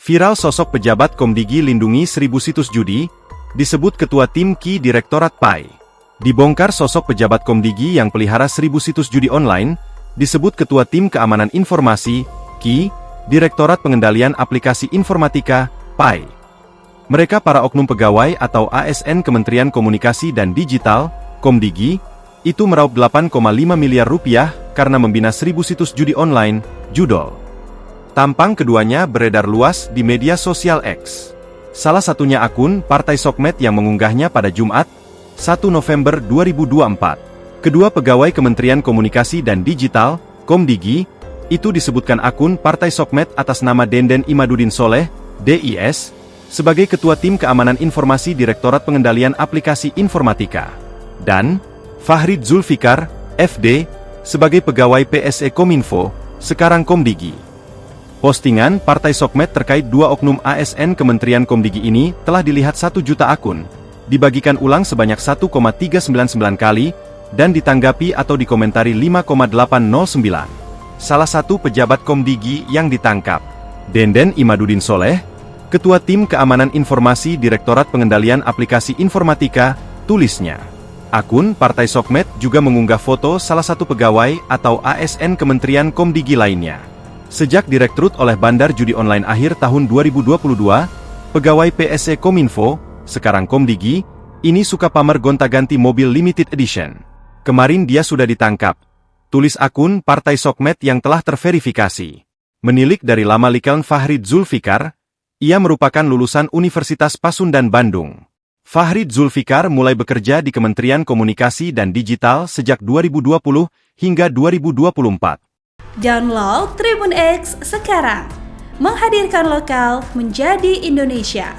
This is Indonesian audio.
Viral sosok pejabat Komdigi lindungi 1000 situs judi, disebut Ketua Tim Ki Direktorat PAI. Dibongkar sosok pejabat Komdigi yang pelihara 1000 situs judi online, disebut Ketua Tim Keamanan Informasi, Ki, Direktorat Pengendalian Aplikasi Informatika, PAI. Mereka para oknum pegawai atau ASN Kementerian Komunikasi dan Digital, Komdigi, itu meraup 8,5 miliar rupiah karena membina 1000 situs judi online, judol. Tampang keduanya beredar luas di media sosial X. Salah satunya akun Partai Sokmed yang mengunggahnya pada Jumat, 1 November 2024. Kedua pegawai Kementerian Komunikasi dan Digital, Komdigi, itu disebutkan akun Partai Sokmed atas nama Denden Imaduddin Soleh, DIS, sebagai Ketua Tim Keamanan Informasi Direktorat Pengendalian Aplikasi Informatika. Dan Fahrid Zulfikar, FD, sebagai Pegawai PSE Kominfo, sekarang Komdigi. Postingan Partai Sokmed terkait dua oknum ASN Kementerian Komdigi ini telah dilihat 1 juta akun, dibagikan ulang sebanyak 1,399 kali, dan ditanggapi atau dikomentari 5,809. Salah satu pejabat Komdigi yang ditangkap, Denden Imaduddin Soleh, Ketua Tim Keamanan Informasi Direktorat Pengendalian Aplikasi Informatika, tulisnya. Akun Partai Sokmed juga mengunggah foto salah satu pegawai atau ASN Kementerian Komdigi lainnya. Sejak direkrut oleh Bandar Judi Online akhir tahun 2022, pegawai PSE Kominfo, sekarang Komdigi, ini suka pamer gonta-ganti mobil limited edition. Kemarin dia sudah ditangkap. Tulis akun Partai Sokmed yang telah terverifikasi. Menilik dari Lama Likeln Fahrid Zulfikar, ia merupakan lulusan Universitas Pasundan Bandung. Fahrid Zulfikar mulai bekerja di Kementerian Komunikasi dan Digital sejak 2020 hingga 2024. Download Tribun X sekarang, menghadirkan lokal menjadi Indonesia.